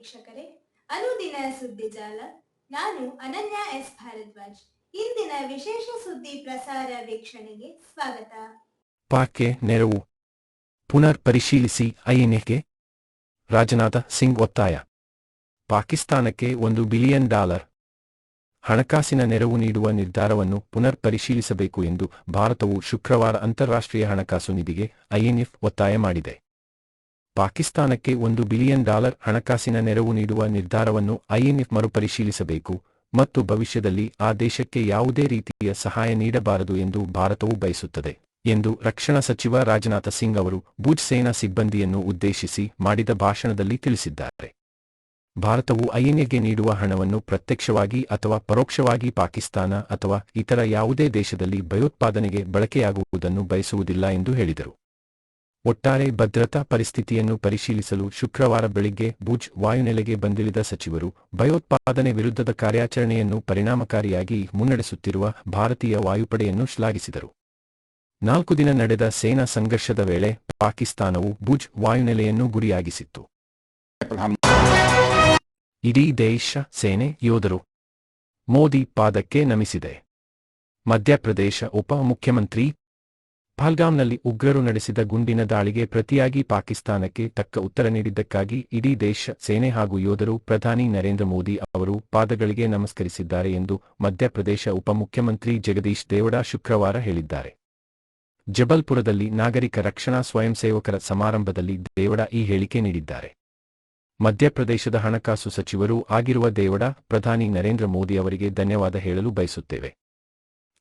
ವೀಕ್ಷಕರೇ, ಅನುದಿನ ಸುದ್ದಿ ಜಾಲ. ನಾನು ಅನನ್ಯ ಎಸ್ ಭಾರದ್ವಾಜ್. ಇಂದಿನ ವಿಶೇಷ ಸುದ್ದಿ ಪ್ರಸಾರ ವೀಕ್ಷಣೆಗೆ ಸ್ವಾಗತ. ಪಾಕ್ಗೆ ನೆರವು ಪುನರ್ ಪರಿಶೀಲಿಸಿ ಐಎನ್ಎಗೆ ರಾಜನಾಥ ಸಿಂಗ್ ಒತ್ತಾಯ. ಪಾಕಿಸ್ತಾನಕ್ಕೆ $1 ಬಿಲಿಯನ್ ಹಣಕಾಸಿನ ನೆರವು ನೀಡುವ ನಿರ್ಧಾರವನ್ನು ಪುನರ್ ಪರಿಶೀಲಿಸಬೇಕು ಎಂದು ಭಾರತವು ಶುಕ್ರವಾರ ಅಂತಾರಾಷ್ಟ್ರೀಯ ಹಣಕಾಸು ನಿಧಿಗೆ ಐಎನ್ಎಫ್ ಒತ್ತಾಯ ಮಾಡಿದೆ. ಪಾಕಿಸ್ತಾನಕ್ಕೆ $1 ಬಿಲಿಯನ್ ಹಣಕಾಸಿನ ನೆರವು ನೀಡುವ ನಿರ್ಧಾರವನ್ನು ಐಎನ್ಎಫ್ ಮರುಪರಿಶೀಲಿಸಬೇಕು ಮತ್ತು ಭವಿಷ್ಯದಲ್ಲಿ ಆ ದೇಶಕ್ಕೆ ಯಾವುದೇ ರೀತಿಯ ಸಹಾಯ ನೀಡಬಾರದು ಎಂದು ಭಾರತವು ಬಯಸುತ್ತದೆ ಎಂದು ರಕ್ಷಣಾ ಸಚಿವ ರಾಜನಾಥ ಸಿಂಗ್ ಅವರು ಭುಜ್ ಸೇನಾ ಸಿಬ್ಬಂದಿಯನ್ನು ಉದ್ದೇಶಿಸಿ ಮಾಡಿದ ಭಾಷಣದಲ್ಲಿ ತಿಳಿಸಿದ್ದಾರೆ. ಭಾರತವು ಐಎನ್ಎಗೆ ನೀಡುವ ಹಣವನ್ನು ಪ್ರತ್ಯಕ್ಷವಾಗಿ ಅಥವಾ ಪರೋಕ್ಷವಾಗಿ ಪಾಕಿಸ್ತಾನ ಅಥವಾ ಇತರ ಯಾವುದೇ ದೇಶದಲ್ಲಿ ಭಯೋತ್ಪಾದನೆಗೆ ಬಳಕೆಯಾಗುವುದನ್ನು ಬಯಸುವುದಿಲ್ಲ ಎಂದು ಹೇಳಿದರು. ಒಟ್ಟಾರೆ ಭದ್ರತಾ ಪರಿಸ್ಥಿತಿಯನ್ನು ಪರಿಶೀಲಿಸಲು ಶುಕ್ರವಾರ ಬೆಳಿಗ್ಗೆ ಭುಜ್ ವಾಯುನೆಲೆಗೆ ಬಂದಿಳಿದ ಸಚಿವರು ಭಯೋತ್ಪಾದನೆ ವಿರುದ್ಧದ ಕಾರ್ಯಾಚರಣೆಯನ್ನು ಪರಿಣಾಮಕಾರಿಯಾಗಿ ಮುನ್ನಡೆಸುತ್ತಿರುವ ಭಾರತೀಯ ವಾಯುಪಡೆಯನ್ನು ಶ್ಲಾಘಿಸಿದರು. 4 ದಿನ ನಡೆದ ಸೇನಾ ಸಂಘರ್ಷದ ವೇಳೆ ಪಾಕಿಸ್ತಾನವು ಭುಜ್ ವಾಯುನೆಲೆಯನ್ನು ಗುರಿಯಾಗಿಸಿತ್ತು. ಇಡೀ ದೇಶ ಸೇನೆ ಯೋಧರು ಮೋದಿ ಪಾದಕ್ಕೆ ನಮಿಸಿದೆ. ಮಧ್ಯಪ್ರದೇಶ ಉಪ ಮುಖ್ಯಮಂತ್ರಿ ಪಹಲ್ಗಾಮ್ನಲ್ಲಿ ಉಗ್ರರು ನಡೆಸಿದ ಗುಂಡಿನ ದಾಳಿಗೆ ಪ್ರತಿಯಾಗಿ ಪಾಕಿಸ್ತಾನಕ್ಕೆ ತಕ್ಕ ಉತ್ತರ ನೀಡಿದ್ದಕ್ಕಾಗಿ ಇಡೀ ದೇಶ ಸೇನೆ ಹಾಗೂ ಯೋಧರು ಪ್ರಧಾನಿ ನರೇಂದ್ರ ಮೋದಿ ಅವರು ಪಾದಗಳಿಗೆ ನಮಸ್ಕರಿಸಿದ್ದಾರೆ ಎಂದು ಮಧ್ಯಪ್ರದೇಶ ಉಪಮುಖ್ಯಮಂತ್ರಿ ಜಗದೀಶ್ ದೇವಡಾ ಶುಕ್ರವಾರ ಹೇಳಿದ್ದಾರೆ. ಜಬಲ್ಪುರದಲ್ಲಿ ನಾಗರಿಕ ರಕ್ಷಣಾ ಸ್ವಯಂ ಸೇವಕರ ಸಮಾರಂಭದಲ್ಲಿ ದೇವಡಾ ಈ ಹೇಳಿಕೆ ನೀಡಿದ್ದಾರೆ. ಮಧ್ಯಪ್ರದೇಶದ ಹಣಕಾಸು ಸಚಿವರೂ ಆಗಿರುವ ದೇವಡಾ ಪ್ರಧಾನಿ ನರೇಂದ್ರ ಮೋದಿ ಅವರಿಗೆ ಧನ್ಯವಾದ ಹೇಳಲು ಬಯಸುತ್ತೇವೆ.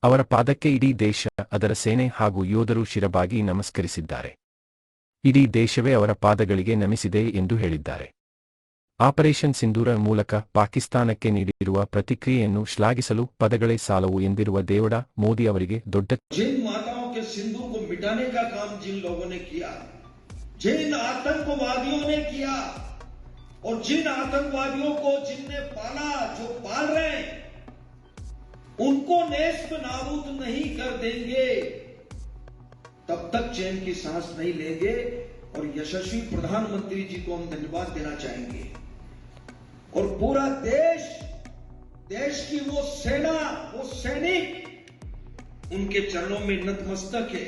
ಅವರ ಪಾದಕ್ಕೆ ಇಡೀ ದೇಶ ಅದರ ಸೇನೆ ಹಾಗೂ ಯೋಧರು ಶಿರಬಾಗಿ ನಮಸ್ಕರಿಸಿದ್ದಾರೆ. ಇಡೀ ದೇಶವೇ ಅವರ ಪಾದಗಳಿಗೆ ನಮಿಸಿದೆ ಎಂದು ಹೇಳಿದ್ದಾರೆ. ಆಪರೇಷನ್ ಸಿಂಧೂರ ಮೂಲಕ ಪಾಕಿಸ್ತಾನಕ್ಕೆ ನೀಡಿರುವ ಪ್ರತಿಕ್ರಿಯೆಯನ್ನು ಶ್ಲಾಘಿಸಲು ಪದಗಳೇ ಸಾಲವು ಎಂದಿರುವ ದೇವಡಾ ಮೋದಿ ಅವರಿಗೆ ದೊಡ್ಡ और जिन आतंकवादियों को जिनने पाला, जो पाल रहे हैं, उनको नेस्त नाबूद नहीं कर देंगे तब तक चैन की सांस नहीं लेंगे. और यशस्वी प्रधानमंत्री जी को हम धन्यवाद देना चाहेंगे. और पूरा देश की वो सेना, वो सैनिक उनके चरणों में नतमस्तक है.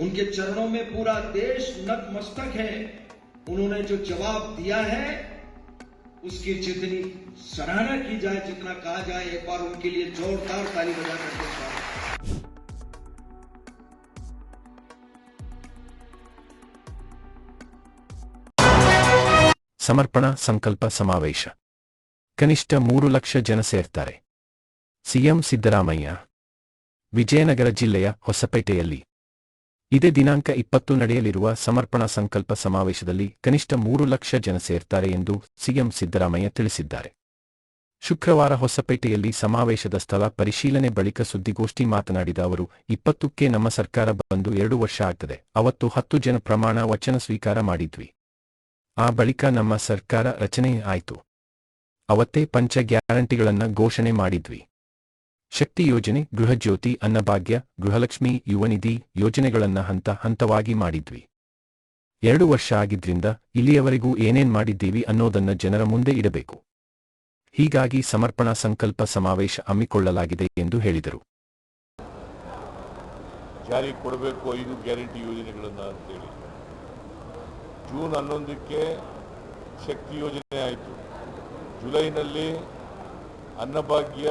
उनके चरणों में पूरा देश नतमस्तक है. उन्होंने जो जवाब दिया है उसकी जितनी सराहना की जाए, जितना कहा जाए, एक बार उनके लिए जोरदार ताली बजा करके ಸಮರ್ಪಣಾ ಸಂಕಲ್ಪ ಸಮಾವೇಶ. ಕನಿಷ್ಠ 3 ಲಕ್ಷ ಜನ ಸೇರ್ತಾರೆ. ಸಿಎಂ ಸಿದ್ದರಾಮಯ್ಯ. ವಿಜಯನಗರ ಜಿಲ್ಲೆಯ ಹೊಸಪೇಟೆಯಲ್ಲಿ ಇದೇ ದಿನಾಂಕ 20 ನಡೆಯಲಿರುವ ಸಮರ್ಪಣಾ ಸಂಕಲ್ಪ ಸಮಾವೇಶದಲ್ಲಿ ಕನಿಷ್ಠ 3 ಲಕ್ಷ ಜನ ಸೇರ್ತಾರೆ ಎಂದು ಸಿಎಂ ಸಿದ್ದರಾಮಯ್ಯ ತಿಳಿಸಿದ್ದಾರೆ. ಶುಕ್ರವಾರ ಹೊಸಪೇಟೆಯಲ್ಲಿ ಸಮಾವೇಶದ ಸ್ಥಳ ಪರಿಶೀಲನೆ ಬಳಿಕ ಸುದ್ದಿಗೋಷ್ಠಿ ಮಾತನಾಡಿದ ಅವರು, 20ಕ್ಕೆ ನಮ್ಮ ಸರ್ಕಾರ ಬಂದು 2 ವರ್ಷ ಆಗ್ತದೆ. ಅವತ್ತು 10 ಜನ ಪ್ರಮಾಣ ವಚನ ಸ್ವೀಕಾರ ಮಾಡಿದ್ವಿ. ಆ ಬಳಿಕ ನಮ್ಮ ಸರ್ಕಾರ ರಚನೆ ಆಯಿತು. ಅವತ್ತೇ ಪಂಚ ಗ್ಯಾರಂಟಿಗಳನ್ನ ಘೋಷಣೆ ಮಾಡಿದ್ವಿ. ಶಕ್ತಿ ಯೋಜನೆ, ಗೃಹಜ್ಯೋತಿ, ಅನ್ನಭಾಗ್ಯ, ಗೃಹಲಕ್ಷ್ಮಿ, ಯುವನಿಧಿ ಯೋಜನೆಗಳನ್ನ ಹಂತ ಹಂತವಾಗಿ ಮಾಡಿದ್ವಿ. 2 ವರ್ಷ ಆಗಿದ್ರಿಂದ ಇಲ್ಲಿಯವರೆಗೂ ಏನೇನ್ ಮಾಡಿದ್ದೀವಿ ಅನ್ನೋದನ್ನ ಜನರ ಮುಂದೆ ಇಡಬೇಕು. ಹೀಗಾಗಿ ಸಮರ್ಪಣಾ ಸಂಕಲ್ಪ ಸಮಾವೇಶ ಹಮ್ಮಿಕೊಳ್ಳಲಾಗಿದೆ ಎಂದು ಹೇಳಿದರು. ಜಾರಿ ಕೊಡಬೇಕು 5 ಗ್ಯಾರಂಟಿ ಯೋಜನೆಗಳನ್ನ ಅಂತೇಳಿ ಜೂನ್ 11ಕ್ಕೆ ಶಕ್ತಿ ಯೋಜನೆ ಆಯಿತು. ಜುಲೈನಲ್ಲಿ ಅನ್ನಭಾಗ್ಯ,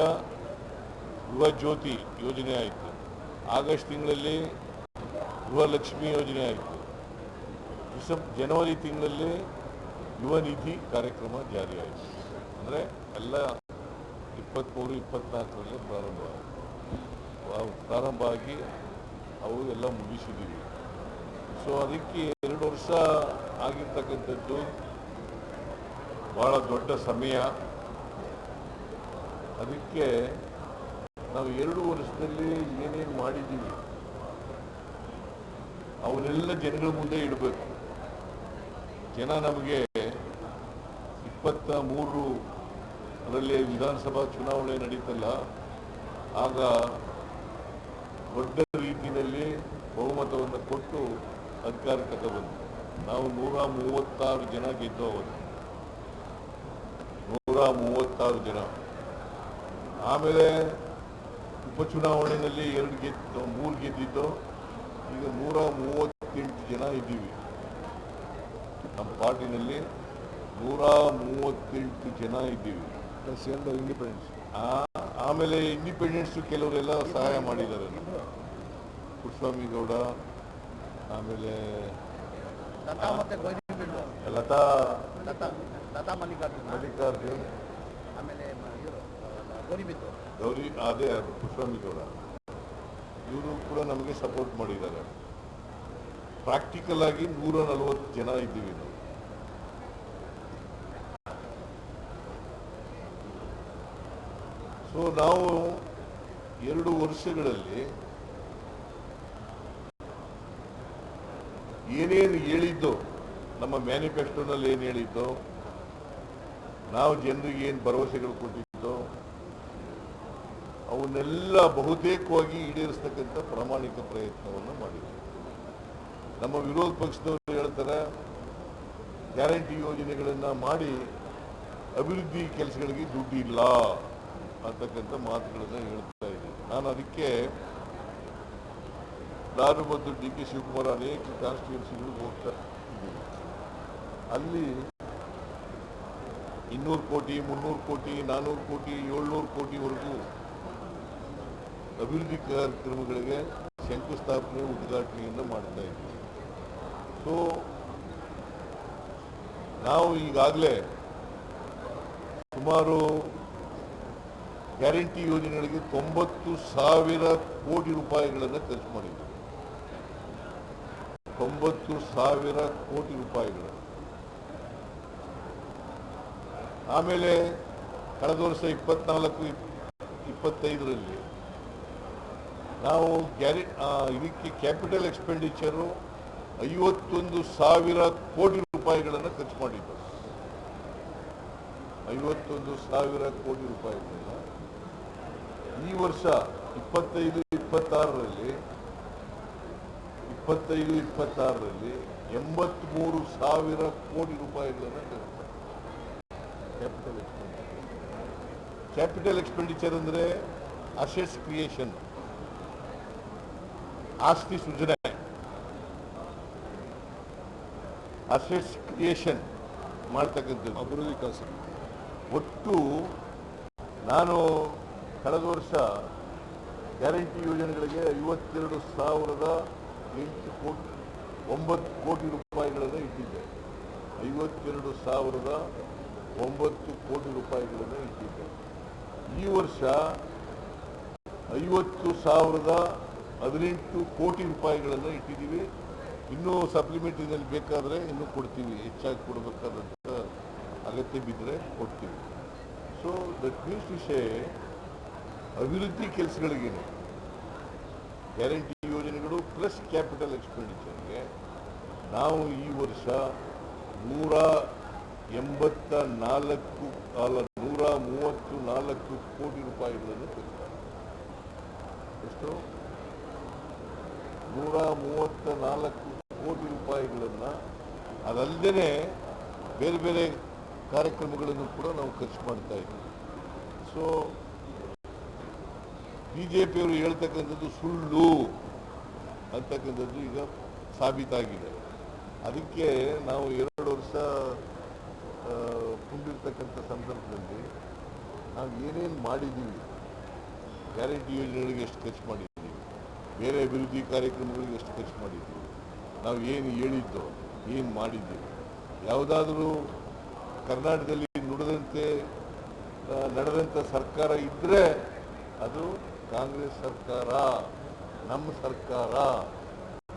ಗೃಹಜ್ಯೋತಿ ಯೋಜನೆ ಆಯಿತು. ಆಗಸ್ಟ್ ತಿಂಗಳಲ್ಲಿ ಗೃಹಲಕ್ಷ್ಮಿ ಯೋಜನೆ ಆಯಿತು. ಜನವರಿ ತಿಂಗಳಲ್ಲಿ ಯುವ ನಿಧಿ ಕಾರ್ಯಕ್ರಮ ಜಾರಿಯಾಯಿತು. ಅಂದರೆ ಎಲ್ಲ 23-24ರಲ್ಲಿ ಪ್ರಾರಂಭ ಆಗಿ ಅವು ಎಲ್ಲ ಮುಗಿಸಿದ್ದೀವಿ. ಸೊ ಅದಕ್ಕೆ 2 ವರ್ಷ ಆಗಿರ್ತಕ್ಕಂಥದ್ದು ಭಾಳ ದೊಡ್ಡ ಸಮಯ. ಅದಕ್ಕೆ ನಾವು 2 ವರ್ಷದಲ್ಲಿ ಏನೇನು ಮಾಡಿದ್ದೀವಿ ಅವನ್ನೆಲ್ಲ ಜನಗಳ ಮುಂದೆ ಇಡಬೇಕು. ಜನ ನಮಗೆ 23ರಲ್ಲಿ ವಿಧಾನಸಭಾ ಚುನಾವಣೆ ನಡೀತಲ್ಲ, ಆಗ ದೊಡ್ಡ ರೀತಿಯಲ್ಲಿ ಬಹುಮತವನ್ನು ಕೊಟ್ಟು ಅಧಿಕಾರಕ್ಕೆ ತಗೊಂಡು ನಾವು 136 ಜನ ಗೆದ್ದು ಅವತ್ತು 136 ಜನ. ಆಮೇಲೆ ಉಪಚುನಾವಣೆಯಲ್ಲಿ 3 ಗೆದ್ದಿದ್ದು, ಈಗ 138 ಜನ ಇದ್ದೀವಿ. ನಮ್ಮ ಪಾರ್ಟಿನಲ್ಲಿ 138 ಜನ ಇದ್ದೀವಿ. ಇಂಡಿಪೆಂಡೆನ್ಸ್. ಆಮೇಲೆ ಇಂಡಿಪೆಂಡೆನ್ಸ್ ಕೆಲವರೆಲ್ಲ ಸಹಾಯ ಮಾಡಿದ್ದಾರೆ. ಪುಟ್ಟಸ್ವಾಮಿ ಗೌಡ, ಆಮೇಲೆ ಲತಾ ಮಲ್ಲಿಕಾರ್ಜುನ್, ಆಮೇಲೆ ಗೌರಿ, ಅದೇ ಪುಟ್ಟಸ್ವಾಮಿ ಗೌಡ, ಇವರು ಕೂಡ ನಮಗೆ ಸಪೋರ್ಟ್ ಮಾಡಿದ್ದಾರೆ. ಪ್ರಾಕ್ಟಿಕಲ್ ಆಗಿ 140 ಜನ ಇದ್ದೀವಿ ನಾವು. ಸೊ ನಾವು 2 ವರ್ಷಗಳಲ್ಲಿ ಏನೇನು ಹೇಳಿದ್ದು, ನಮ್ಮ ಮ್ಯಾನಿಫೆಸ್ಟೋನಲ್ಲಿ ಏನು ಹೇಳಿದ್ದು, ನಾವು ಜನರಿಗೆ ಏನು ಭರವಸೆಗಳು ಕೊಟ್ಟಿದ್ದು, ಅವನ್ನೆಲ್ಲ ಬಹುತೇಕವಾಗಿ ಈಡೇರಿಸ್ತಕ್ಕಂಥ ಪ್ರಾಮಾಣಿಕ ಪ್ರಯತ್ನವನ್ನು ಮಾಡಿದ್ದೀವಿ. ನಮ್ಮ ವಿರೋಧ ಪಕ್ಷದವರು ಹೇಳ್ತಾರೆ ಗ್ಯಾರಂಟಿ ಯೋಜನೆಗಳನ್ನು ಮಾಡಿ ಅಭಿವೃದ್ಧಿ ಕೆಲಸಗಳಿಗೆ ದುಡ್ಡಿಲ್ಲ ಅಂತಕ್ಕಂಥ ಮಾತುಗಳನ್ನು ಹೇಳ್ತಾ ಇದ್ದೀನಿ. ನಾನು ಮತ್ತು ಡಿ ಕೆ ಶಿವಕುಮಾರ್ ಅನೇಕ ಕಾನ್ಸ್ಟಿಟ್ಯೂನ್ಸಿಗಳಿಗೆ ಹೋಗ್ತಾ ಇದ್ದೀವಿ. ಅಲ್ಲಿ 200 ಕೋಟಿ, 300 ಕೋಟಿ, 400 ಕೋಟಿ, 700 ಕೋಟಿವರೆಗೂ ಅಭಿವೃದ್ಧಿ ಕಾರ್ಯಕ್ರಮಗಳಿಗೆ ಶಂಕುಸ್ಥಾಪನೆ, ಉದ್ಘಾಟನೆಯನ್ನು ಮಾಡ್ತಾ ಇದ್ದೀವಿ. ಸೊ ನಾವು ಈಗಾಗಲೇ ಸುಮಾರು ಗ್ಯಾರಂಟಿ ಯೋಜನೆಗಳಿಗೆ 90,000 ಕೋಟಿ ರೂಪಾಯಿಗಳನ್ನು ಖರ್ಚು ಮಾಡಿದ್ದೀವಿ. 90,000 ಕೋಟಿ ರೂಪಾಯಿಗಳು. ಆಮೇಲೆ ಕಳೆದ ವರ್ಷ 24-25ರಲ್ಲಿ ನಾವು ಇದಕ್ಕೆ ಕ್ಯಾಪಿಟಲ್ ಎಕ್ಸ್ಪೆಂಡಿಚರು 51,000 ಕೋಟಿ ರೂಪಾಯಿಗಳನ್ನು ಖರ್ಚು ಮಾಡಿದ್ದು. 51,000 ಕೋಟಿ ರೂಪಾಯಿಗಳನ್ನ ಈ ವರ್ಷ 25-26ರಲ್ಲಿ 83,000 ಕೋಟಿ ರೂಪಾಯಿಗಳನ್ನು ಕ್ಯಾಪಿಟಲ್ ಎಕ್ಸ್ಪೆಂಡಿಚರ್ ಅಂದರೆ ಅಸೆಟ್ಸ್ ಕ್ರಿಯೇಷನ್, ಆಸ್ತಿ ಸೃಜನೆ, ಅಸೆಟ್ಸ್ ಕ್ರಿಯೇಷನ್ ಮಾಡ್ತಕ್ಕಂಥದ್ದು, ಅಭಿವೃದ್ಧಿ ಕೆಲಸ. ಒಟ್ಟು ನಾನು ಕಳೆದ ವರ್ಷ ಗ್ಯಾರಂಟಿ ಯೋಜನೆಗಳಿಗೆ 52,009 ಕೋಟಿ ರೂಪಾಯಿಗಳನ್ನು ಇಟ್ಟಿದ್ದೆ. 52,009 ಕೋಟಿ ರೂಪಾಯಿಗಳನ್ನು ಇಟ್ಟಿದ್ದೆ. ಈ ವರ್ಷ 50,018 ಕೋಟಿ ರೂಪಾಯಿಗಳನ್ನು ಇಟ್ಟಿದ್ದೀವಿ. ಇನ್ನೂ ಸಪ್ಲಿಮೆಂಟರಿನಲ್ಲಿ ಬೇಕಾದರೆ ಇನ್ನೂ ಕೊಡ್ತೀವಿ, ಹೆಚ್ಚಾಗಿ ಕೊಡಬೇಕಾದಂಥ ಅಗತ್ಯ ಬಿದ್ದರೆ ಕೊಡ್ತೀವಿ. ಸೊ ದಟ್ ಮೀನ್ಸ್ ವಿಷಯ ಅಭಿವೃದ್ಧಿ ಕೆಲಸಗಳಿಗೇನೆ ಗ್ಯಾರಂಟಿ ಯೋಜನೆಗಳು ಪ್ಲಸ್ ಕ್ಯಾಪಿಟಲ್ ಎಕ್ಸ್ಪೆಂಡಿಚರ್ಗೆ ನಾವು ಈ ವರ್ಷ 134 ಕೋಟಿ ರೂಪಾಯಿಗಳನ್ನು ಎಷ್ಟು 134 ಕೋಟಿ ರೂಪಾಯಿಗಳನ್ನು, ಅದಲ್ಲದೆ ಬೇರೆ ಬೇರೆ ಕಾರ್ಯಕ್ರಮಗಳನ್ನು ಕೂಡ ನಾವು ಖರ್ಚು ಮಾಡ್ತಾ ಇದ್ದೀವಿ. ಸೊ ಬಿಜೆಪಿಯವರು ಹೇಳ್ತಕ್ಕಂಥದ್ದು ಸುಳ್ಳು ಅಂತಕ್ಕಂಥದ್ದು ಈಗ ಸಾಬೀತಾಗಿದೆ. ಅದಕ್ಕೆ ನಾವು 2 ವರ್ಷ ತುಂಬಿರ್ತಕ್ಕಂಥ ಸಂದರ್ಭದಲ್ಲಿ ನಾವು ಏನೇನು ಮಾಡಿದ್ದೀವಿ, ಗ್ಯಾರಂಟಿ ಯೋಜನೆಗಳಿಗೆ ಎಷ್ಟು ಖರ್ಚು ಮಾಡಿದ್ದೀವಿ, ಬೇರೆ ಅಭಿವೃದ್ಧಿ ಕಾರ್ಯಕ್ರಮಗಳಿಗೆ ಎಷ್ಟು ಖರ್ಚು ಮಾಡಿದ್ದೀವಿ, ನಾವು ಏನು ಹೇಳಿದ್ದೋ ಏನು ಮಾಡಿದ್ದೀವಿ, ಯಾವುದಾದ್ರೂ ಕರ್ನಾಟಕದಲ್ಲಿ ನಡೆದಂಥ ಸರ್ಕಾರ ಇದ್ದರೆ ಅದು ಕಾಂಗ್ರೆಸ್ ಸರ್ಕಾರ, ನಮ್ಮ ಸರ್ಕಾರ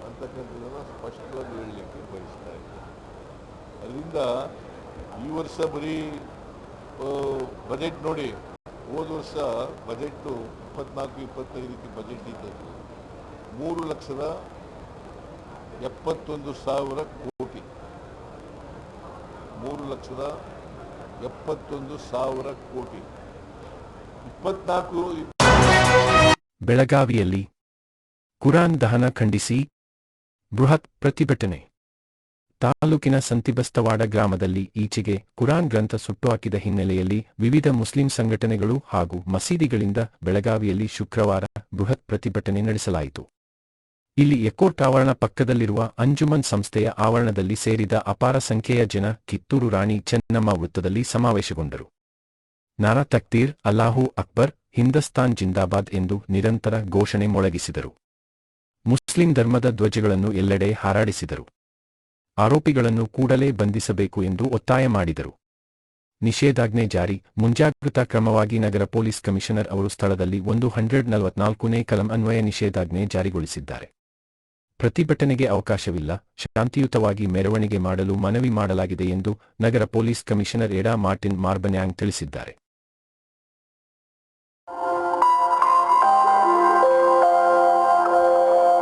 ಅಂತಕ್ಕಂಥದ್ದನ್ನು ಸ್ಪಷ್ಟವಾಗಿ ಹೇಳಲಿಕ್ಕೆ ಬಯಸ್ತಾ ಇದ್ದಾರೆ. ಅದರಿಂದ ಈ ವರ್ಷ ಬರೀ ಬಜೆಟ್ ನೋಡಿ, ಹೋದ ವರ್ಷ ಬಜೆಟ್ಟು 24-25ಕ್ಕೆ ಬಜೆಟ್ ಇದ್ದದ್ದು 3,71,000 ಕೋಟಿ. 3,71,000 ಕೋಟಿ. 24 ಬೆಳಗಾವಿಯಲ್ಲಿ ಕುರಾನ್ ದಹನ ಖಂಡಿಸಿ ಬೃಹತ್ ಪ್ರತಿಭಟನೆ. ತಾಲೂಕಿನ ಸಂತಿಬಸ್ತವಾಡ ಗ್ರಾಮದಲ್ಲಿ ಈಚೆಗೆ ಕುರಾನ್ ಗ್ರಂಥ ಸುಟ್ಟುಹಾಕಿದ ಹಿನ್ನೆಲೆಯಲ್ಲಿ ವಿವಿಧ ಮುಸ್ಲಿಂ ಸಂಘಟನೆಗಳು ಹಾಗೂ ಮಸೀದಿಗಳಿಂದ ಬೆಳಗಾವಿಯಲ್ಲಿ ಶುಕ್ರವಾರ ಬೃಹತ್ ಪ್ರತಿಭಟನೆ ನಡೆಸಲಾಯಿತು. ಇಲ್ಲಿ ಎಕೋರ್ಟ್ ಆವರಣ ಪಕ್ಕದಲ್ಲಿರುವ ಅಂಜುಮನ್ ಸಂಸ್ಥೆಯ ಆವರಣದಲ್ಲಿ ಸೇರಿದ ಅಪಾರ ಸಂಖ್ಯೆಯ ಜನ ಕಿತ್ತೂರು ರಾಣಿ ಚೆನ್ನಮ್ಮ ವೃತ್ತದಲ್ಲಿ ಸಮಾವೇಶಗೊಂಡರು. ನಾರಾ ತಕ್ಬೀರ್, ಅಲ್ಲಾಹು ಅಕ್ಬರ್, ಹಿಂದೂಸ್ತಾನ್ ಜಿಂದಾಬಾದ್ ಎಂದು ನಿರಂತರ ಘೋಷಣೆ ಮೊಳಗಿಸಿದರು. ಮುಸ್ಲಿಂ ಧರ್ಮದ ಧ್ವಜಗಳನ್ನು ಎಲ್ಲೆಡೆ ಹಾರಾಡಿಸಿದರು. ಆರೋಪಿಗಳನ್ನು ಕೂಡಲೇ ಬಂಧಿಸಬೇಕು ಎಂದು ಒತ್ತಾಯ ಮಾಡಿದರು. ನಿಷೇಧಾಜ್ಞೆ ಜಾರಿ, ಮುಂಜಾಗ್ರತಾ ಕ್ರಮವಾಗಿ ನಗರ ಪೊಲೀಸ್ ಕಮಿಷನರ್ ಅವರು ಸ್ಥಳದಲ್ಲಿ 144ನೇ ಕಲಂ ಅನ್ವಯ ನಿಷೇಧಾಜ್ಞೆ ಜಾರಿಗೊಳಿಸಿದ್ದಾರೆ. ಪ್ರತಿಭಟನೆಗೆ ಅವಕಾಶವಿಲ್ಲ, ಶಾಂತಿಯುತವಾಗಿ ಮೆರವಣಿಗೆ ಮಾಡಲು ಮನವಿ ಮಾಡಲಾಗಿದೆ ಎಂದು ನಗರ ಪೊಲೀಸ್ ಕಮಿಷನರ್ ಎಡಾ ಮಾರ್ಟಿನ್ ಮಾರ್ಬನ್ಯಾಂಗ್ ತಿಳಿಸಿದ್ದಾರೆ.